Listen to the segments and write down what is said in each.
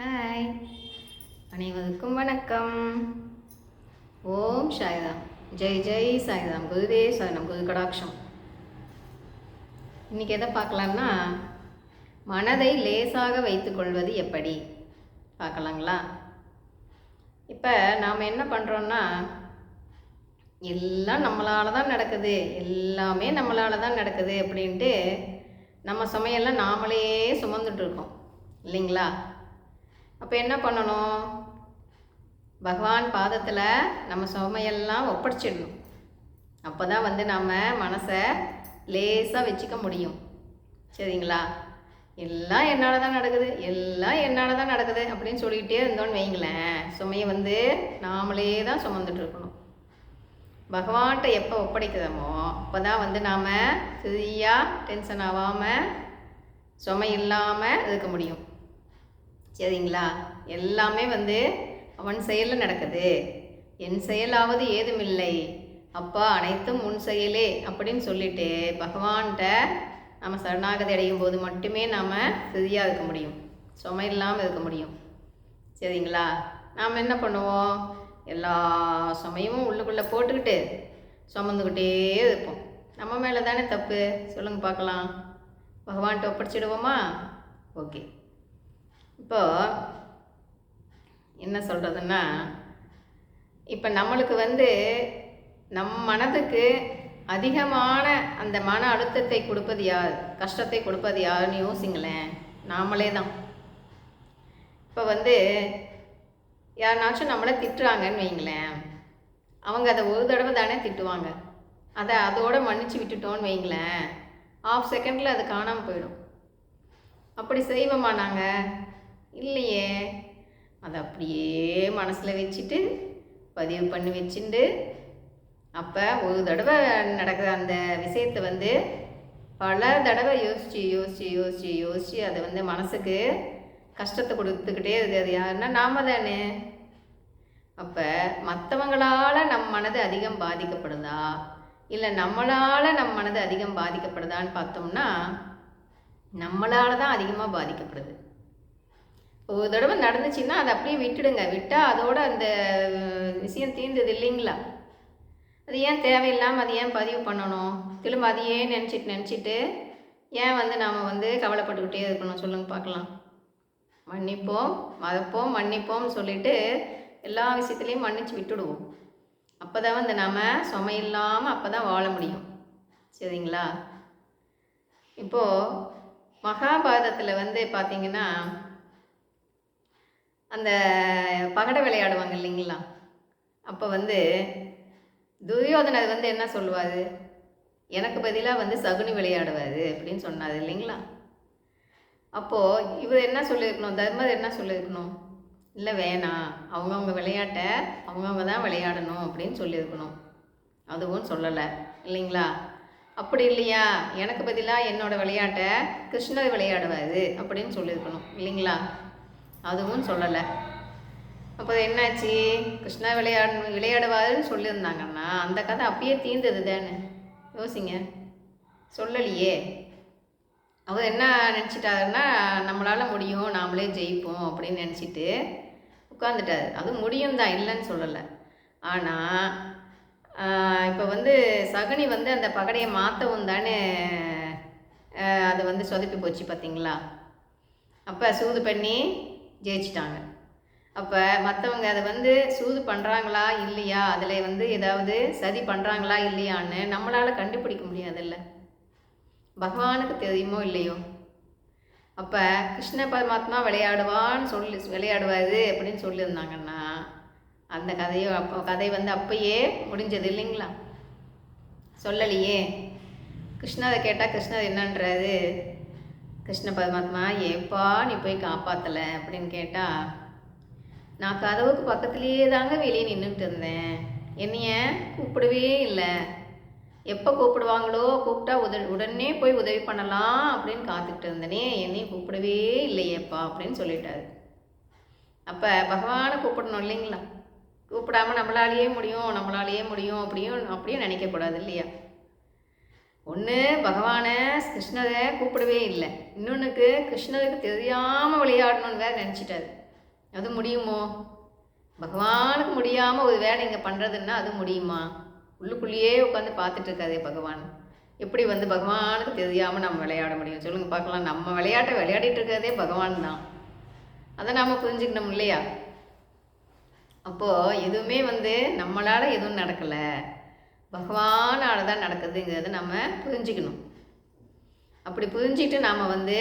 Hi, அனைவருக்கும் வணக்கம். ஓம் சாய்ராம். ஜெய் ஜெய் சாய்ராம். குருதே சரணம், குரு கடாட்சம். இன்றைக்கி எதை பார்க்கலான்னா, மனதை லேசாக வைத்துக்கொள்வது எப்படி பார்க்கலாங்களா? இப்போ நாம் என்ன பண்ணுறோன்னா, எல்லாம் நம்மளால் தான் நடக்குது, எல்லாமே நம்மளால் தான் நடக்குது அப்படின்ட்டு நம்ம சுமையெல்லாம் நாமளே சுமந்துட்டுருக்கோம் இல்லைங்களா? அப்போ என்ன பண்ணணும்? பகவான் பாதத்தில் நம்ம சுமையெல்லாம் ஒப்படைச்சிடணும். அப்போ தான் நம்ம மனசை லேசாக வச்சுக்க முடியும். சரிங்களா? எல்லாம் என்னால் தான் நடக்குது, எல்லாம் என்னால் தான் நடக்குது அப்படின்னு சொல்லிக்கிட்டே இருந்தோன்னு வைங்களேன், சுமையை நாமளே தான் சுமந்துட்டுருக்கணும். பகவான்கிட்ட எப்போ ஒப்படைக்கிறோமோ அப்போ தான் நாம் ஃப்ரீயாக டென்ஷன் ஆகாமல் சுமை இல்லாமல் இருக்க முடியும். சரிங்களா? எல்லாமே அவன் செயலில் நடக்குது. என் செயலாவது ஏதுமில்லை அப்பா, அனைத்தும் உன் செயலே அப்படின்னு சொல்லிட்டு பகவான்கிட்ட நம்ம சரணாகதி அடையும் போது மட்டுமே நாம் ஃப்ரீயாக இருக்க முடியும், சுமை இல்லாமல் இருக்க முடியும். சரிங்களா? நாம் என்ன பண்ணுவோம்? எல்லா சுமையும் உள்ளுக்குள்ளே போட்டுக்கிட்டு சுமந்துக்கிட்டே இருப்போம். நம்ம மேலே தானே தப்பு? சொல்லுங்கள் பார்க்கலாம். பகவான்கிட்ட ஒப்படைச்சிடுவோமா? ஓகே. இப்போ என்ன சொல்கிறதுன்னா, இப்போ நம்மளுக்கு நம் மனதுக்கு அதிகமான அந்த மன அழுத்தத்தை கொடுப்பது யார், கஷ்டத்தை கொடுப்பது யாருன்னு யோசிங்களேன். நாமளே தான். இப்போ யாருனாச்சும் நம்மளை திட்டுறாங்கன்னு வைங்களேன், அவங்க அதை ஒரு தடவை தானே திட்டுவாங்க. அதோடு மன்னிச்சு விட்டுட்டோன்னு வைங்களேன், ½ செகண்டில் அது காணாமல் போயிடும். அப்படி செய்வோமா நாங்கள்? இல்லையே. அதை அப்படியே மனசில் வச்சுட்டு பதிவு பண்ணி வச்சுட்டு அப்போ ஒரு தடவை நடக்கிற அந்த விஷயத்தை பல தடவை யோசித்து யோசித்து யோசித்து யோசித்து அதை மனசுக்கு கஷ்டத்தை கொடுத்துக்கிட்டே இருக்குது. அது யாருன்னா நாம தானே. அப்போ மற்றவங்களால் நம் மனது அதிகம் பாதிக்கப்படுதா இல்லை நம்மளால் நம் மனது அதிகம் பாதிக்கப்படுதான்னு பார்த்தோம்னா, நம்மளால் தான் அதிகமாக பாதிக்கப்படுது. ஒரு தடவை நடந்துச்சுன்னா அதை அப்படியே விட்டுடுங்க. விட்டால் அதோட அந்த விஷயம் தீர்ந்தது இல்லைங்களா? அது ஏன் தேவையில்லாமல் அது ஏன் பதிவு பண்ணணும்? திரும்ப அதையே நினச்சிட்டு ஏன் நாம் கவலைப்பட்டுக்கிட்டே இருக்கணும்? சொல்லுங்கள் பார்க்கலாம். மன்னிப்போம், மறப்போம், மன்னிப்போம்னு சொல்லிட்டு எல்லா விஷயத்துலேயும் மன்னிச்சு விட்டுடுவோம். அப்போ தான் நாம் சுமை இல்லாமல் அப்போ தான் வாழ முடியும். சரிங்களா? இப்போது மகாபாரதத்தில் பார்த்திங்கன்னா, அந்த பகடை விளையாடுவாங்க இல்லைங்களா? அப்போ துரியோதனர் என்ன சொல்லுவார்? எனக்கு பதிலாக சகுனி விளையாடுவார் அப்படின்னு சொன்னார் இல்லைங்களா? அப்போது இவர் என்ன சொல்லியிருக்கணும்? தர்மர் என்ன சொல்லியிருக்கணும்? இல்லை வேணாம், அவங்கவுங்க விளையாட்டை அவங்கவுங்க தான் விளையாடணும் அப்படின்னு சொல்லியிருக்கணும். அதுவும் சொல்லலை இல்லைங்களா? அப்படி இல்லையா, எனக்கு பதிலாக என்னோடய விளையாட்டை கிருஷ்ணர் விளையாடுவார் அப்படின்னு சொல்லியிருக்கணும் இல்லைங்களா? அதுவும் சொல்லலை. அப்போ என்னாச்சு? கிருஷ்ணா விளையாடுவாருன்னு சொல்லியிருந்தாங்கன்னா அந்த கதை அப்பயே தீர்ந்தது தானே. யோசிங்க. சொல்லலையே. அவர் என்ன நினச்சிட்டாருன்னா, நம்மளால் முடியும், நாமளே ஜெயிப்போம் அப்படின்னு நினச்சிட்டு உட்காந்துட்டார். அது முடியும் தான், இல்லைன்னு சொல்லலை. ஆனால் இப்போ சகுனி அந்த பகடையை மாற்றவும் தானே அது சொதப்பி போச்சு பார்த்தீங்களா? அப்போ சூது பண்ணி ஜெயிச்சிட்டாங்க. அப்போ மற்றவங்க அதை சூது பண்ணுறாங்களா இல்லையா, அதில் ஏதாவது சதி பண்ணுறாங்களா இல்லையான்னு நம்மளால் கண்டுபிடிக்க முடியாதுல்ல. பகவானுக்கு தெரியுமோ இல்லையோ. அப்போ கிருஷ்ண பரமாத்மா விளையாடுவார் அப்படின்னு சொல்லியிருந்தாங்கன்னா அந்த கதை அப்பயே முடிஞ்சது இல்லைங்களா? சொல்லலையே. கிருஷ்ணரை கேட்டால் கிருஷ்ணர் என்னன்றாரு? கிருஷ்ண பரமாத்மா, ஏப்பா நீ போய் காப்பாற்றலை அப்படின்னு கேட்டால், நான் கதவுக்கு பக்கத்துலேயே தாங்க வெளியே நின்றுட்டு இருந்தேன், என்னைய கூப்பிடவே இல்லை, எப்போ கூப்பிடுவாங்களோ கூப்பிட்டா உடனே போய் உதவி பண்ணலாம் அப்படின்னு காத்துக்கிட்டு இருந்தேனே, என்னையும் கூப்பிடவே இல்லையேப்பா அப்படின்னு சொல்லிட்டாரு. அப்போ பகவானை கூப்பிடணும் இல்லைங்களா? கூப்பிடாமல் நம்மளாலேயே முடியும் அப்படியும் நினைக்கக்கூடாது இல்லையா? ஒன்று பகவானை கிருஷ்ணரை கூப்பிடவே இல்லை, இன்னொன்றுக்கு கிருஷ்ணருக்கு தெரியாமல் விளையாடணுன்னு வேறு நினச்சிட்டாரு. அது முடியுமோ? பகவானுக்கு முடியாமல் ஒரு வேலை இங்கே பண்ணுறதுன்னா அது முடியுமா? உள்ளுக்குள்ளேயே உட்காந்து பார்த்துட்டு இருக்காதே பகவான். எப்படி வந்து பகவானுக்கு தெரியாமல் நம்ம விளையாட முடியும்? சொல்லுங்கள் பார்க்கலாம். நம்ம விளையாட்டை விளையாடிட்டு இருக்கிறதே பகவான் தான். அதை நாம் புரிஞ்சுக்கணும் இல்லையா? அப்போது எதுவுமே வந்து நம்மளால் எதுவும் நடக்கலை, பகவானால் தான் நடக்குதுங்கிறத நம்ம புரிஞ்சுக்கணும். அப்படி புரிஞ்சுக்கிட்டு நாம் வந்து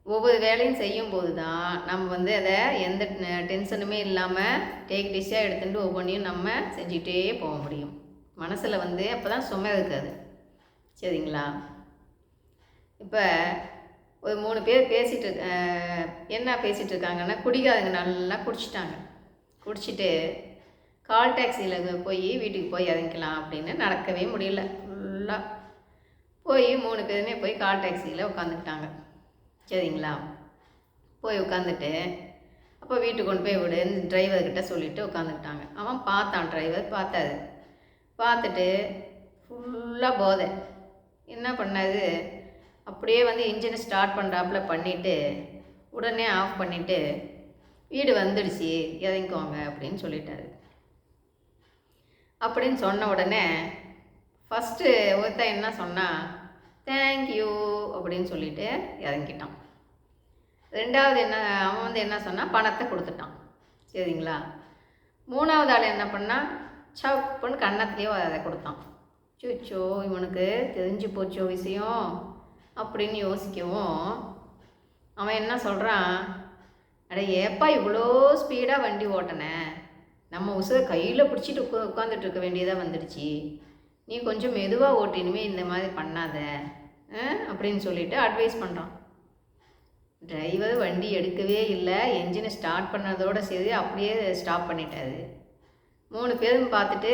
ஒவ்வொரு வேலையும் செய்யும்போது தான் நம்ம வந்து அதை எந்த டென்ஷனுமே இல்லாமல் டேக் டிஷ்ஷாக எடுத்துகிட்டு ஒவ்வொன்றையும் நம்ம செஞ்சுக்கிட்டே போக முடியும். மனசில் வந்து அப்போ தான் சுமை இருக்காது. சரிங்களா? இப்போ ஒரு 3 பேர் பேசிகிட்டு என்ன பேசிகிட்டு இருக்காங்கன்னா, குடிக்காதங்க நல்லா குடிச்சிட்டாங்க. குடிச்சிட்டு கால் டாக்ஸியில் போய் வீட்டுக்கு போய் இறங்கிக்கலாம் அப்படின்னு நடக்கவே முடியல. ஃபுல்லாக போய் 3 பேருமே போய் கால் டாக்ஸியில் உட்காந்துக்கிட்டாங்க. சரிங்களா? போய் உட்காந்துட்டு அப்போ வீட்டுக்கு கொண்டு போய் விடு டிரைவர்கிட்ட சொல்லிவிட்டு உட்காந்துக்கிட்டாங்க. அவன் பார்த்தான், டிரைவர் பார்த்தாரு. பார்த்துட்டு ஃபுல்லாக போதை. என்ன பண்ணாது, அப்படியே வந்து இன்ஜினை ஸ்டார்ட் பண்ணுறாப்புல பண்ணிவிட்டு உடனே ஆஃப் பண்ணிவிட்டு வீடு வந்துடுச்சு இறங்கிக்கோங்க அப்படின்னு சொல்லிட்டாரு. அப்படின்னு சொன்ன உடனே ஃபஸ்ட்டு ஒருத்தன் என்ன சொன்னான், தேங்க்யூ அப்படின்னு சொல்லிட்டு இறங்கிட்டான். ரெண்டாவது அவன் வந்து என்ன சொன்னான், பணத்தை கொடுத்துட்டான். சரிங்களா? மூணாவது ஆள் என்ன பண்ணால் சப்புன்னு கன்னத்துலேயே அதை கொடுத்தான். சோச்சோ இவனுக்கு தெரிஞ்சு போச்சோ விஷயம் அப்படின்னு யோசிக்கவும் அவன் என்ன சொல்கிறான், அட ஏப்பா இவ்வளோ ஸ்பீடாக வண்டி ஓட்டினேன், நம்ம உசுரை கையில் பிடிச்சிட்டு உட்காந்துட்டு இருக்க வேண்டியதாக வந்துடுச்சு, நீ கொஞ்சம் மெதுவாக ஓட்டினுமே இந்த மாதிரி பண்ணாத அப்படின்னு சொல்லிட்டு அட்வைஸ் பண்ணுறான். டிரைவர் வண்டி எடுக்கவே இல்லை, என்ஜினை ஸ்டார்ட் பண்ணதோடு சரி அப்படியே ஸ்டாப் பண்ணிட்டாரு. 3 பேரும் பார்த்துட்டு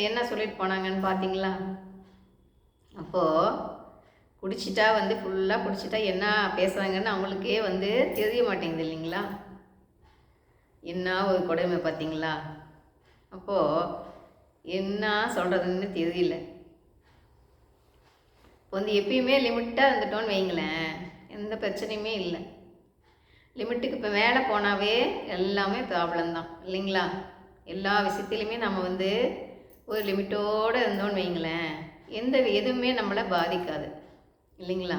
என்ன சொல்லிட்டு போனாங்கன்னு பார்த்தீங்களா? அப்போது குடிச்சிட்டா வந்து ஃபுல்லாக குடிச்சிட்டா என்ன பேசுகிறாங்கன்னு அவங்களுக்கே வந்து தெரிய மாட்டேங்குது இல்லைங்களா? என்ன ஒரு கொடுமை பார்த்தீங்களா? அப்போது என்ன சொல்கிறதுன்னு தெரியல. இப்போ வந்து எப்பயுமே லிமிட்டாக இருந்துட்டோன்னு வைங்களேன், எந்த பிரச்சனையுமே இல்லை. லிமிட்டுக்கு இப்போ மேலே போனாவே எல்லாமே ப்ராப்ளம் தான் இல்லைங்களா? எல்லா விஷயத்துலையுமே நம்ம வந்து ஒரு லிமிட்டோடு இருந்தோன்னு வைங்களேன், எதுவுமே நம்மளை பாதிக்காது இல்லைங்களா?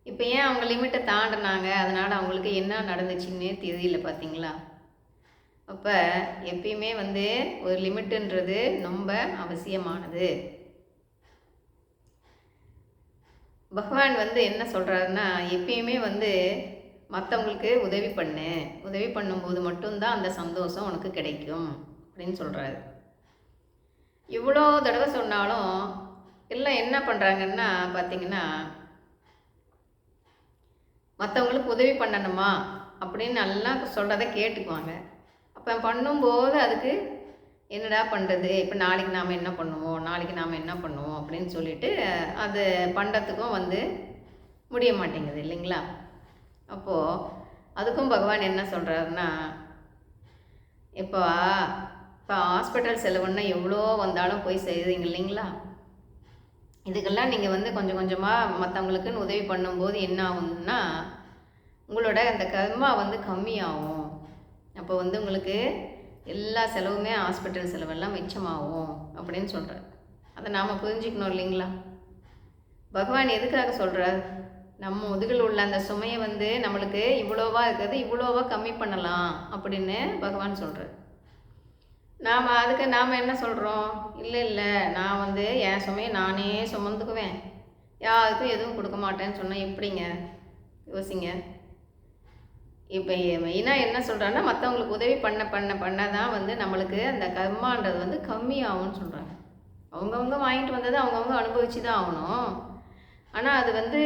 இப்போ ஏன் அவங்க லிமிட்டை தாண்டினாங்க, அதனால் அவங்களுக்கு என்ன நடந்துச்சுன்னே தெரியல பார்த்தீங்களா? அப்போ எப்பயுமே வந்து ஒரு லிமிட்டுன்றது ரொம்ப அவசியமானது. பகவான் வந்து என்ன சொல்கிறாருன்னா, எப்பயுமே வந்து மற்றவங்களுக்கு உதவி பண்ணும்போது மட்டும்தான் அந்த சந்தோஷம் உனக்கு கிடைக்கும் அப்படின்னு சொல்கிறாரு. இவ்வளோ தடவை சொன்னாலும் எல்லாம் என்ன பண்ணுறாங்கன்னா பார்த்தீங்கன்னா, மற்றவங்களுக்கு உதவி பண்ணணுமா அப்படின்னு நல்லா சொல்கிறத கேட்டுக்குவாங்க. அப்போ பண்ணும்போது அதுக்கு என்னடா பண்ணுறது, இப்போ நாளைக்கு நாம் என்ன பண்ணுவோம் அப்படின்னு சொல்லிட்டு அது பண்ணுறதுக்கும் வந்து முடிய மாட்டேங்குது இல்லைங்களா? அப்போது அதுக்கும் பகவான் என்ன சொல்கிறாருன்னா, இப்போ ஹாஸ்பிட்டல் செலவுன்னா எவ்வளோ வந்தாலும் போய் செய்கிறீங்க இல்லைங்களா? இதுக்கெல்லாம் நீங்கள் வந்து கொஞ்சம் கொஞ்சமாக மற்றவங்களுக்குன்னு உதவி பண்ணும்போது என்ன ஆகும்னா, உங்களோட அந்த கர்மா வந்து கம்மியாகும். அப்போ வந்து உங்களுக்கு எல்லா செலவுமே ஹாஸ்பிட்டல் செலவெல்லாம் மிச்சமாகும் அப்படின்னு சொல்கிறார். அதை நாம் புரிஞ்சுக்கணும் இல்லைங்களா? பகவான் எதுக்காக சொல்கிறார், நம்ம முதுகில் உள்ள அந்த சுமையை வந்து நம்மளுக்கு இவ்வளோவா இருக்கிறது இவ்வளோவா கம்மி பண்ணலாம் அப்படின்னு பகவான் சொல்கிறார். அதுக்கு நாம் என்ன சொல்கிறோம், இல்லை நான் வந்து என் சுமையை நானே சுமந்துக்குவேன், யாருக்கும் எதுவும் கொடுக்க மாட்டேன்னு சொன்னால் எப்படிங்க? யோசிங்க. இப்போ மெயினாக என்ன சொல்கிறான்னா, மற்றவங்களுக்கு உதவி பண்ண தான் வந்து நம்மளுக்கு அந்த கர்மான்றது வந்து கம்மியாகும்னு சொல்கிறாங்க. அவங்கவுங்க வாங்கிட்டு வந்ததை அவங்கவுங்க அனுபவிச்சு தான் ஆகணும். ஆனால் அது வந்து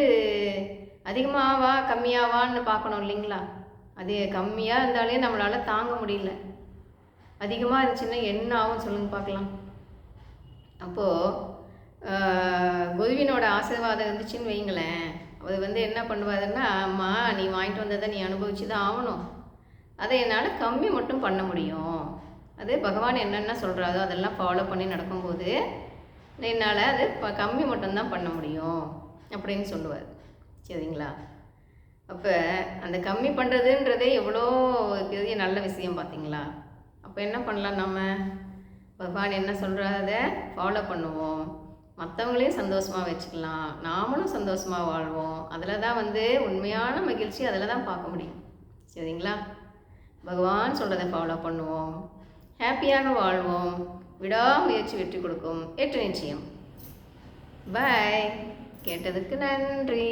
அதிகமாகவா கம்மியாவான்னு பார்க்கணும் இல்லைங்களா? அது கம்மியாக இருந்தாலே நம்மளால் தாங்க முடியல. அதிகமாக இருந்துச்சுன்னா என்ன ஆகும் சொல்லுங்கள் பார்க்கலாம். அப்போது குருவினோட ஆசீர்வாதம் இருந்துச்சுன்னு வைங்களேன், அவர் வந்து என்ன பண்ணுவாருன்னா, அம்மா நீ வாங்கிட்டு வந்ததை நீ அனுபவிச்சு தான் ஆகணும், அதை என்னால் கம்மி மட்டும் பண்ண முடியும். அது பகவான் என்னென்ன சொல்கிறாரோ அதெல்லாம் ஃபாலோ பண்ணி நடக்கும்போது என்னால் அது கம்மி மட்டும்தான் பண்ண முடியும் அப்படின்னு சொல்லுவார். சரிங்களா? அப்போ அந்த கம்மி பண்ணுறதுன்றதே எவ்வளோ பெரிய நல்ல விஷயம் பார்த்தீங்களா? அப்போ என்ன பண்ணலாம் நம்ம? பகவான் என்ன சொல்கிறார் அதை ஃபாலோ பண்ணுவோம். மற்றவங்களையும் சந்தோஷமாக வச்சுக்கலாம், நாமளும் சந்தோஷமாக வாழ்வோம். அதில் தான் வந்து உண்மையான மகிழ்ச்சி அதில் தான் பார்க்க முடியும். சரிங்களா? பகவான் சொல்கிறத ஃபாலோ பண்ணுவோம், ஹாப்பியாக வாழ்வோம். விடாமுயற்சி வெற்றி கொடுக்கும், ஏற்ற நிச்சயம். பாய். கேட்டதுக்கு நன்றி.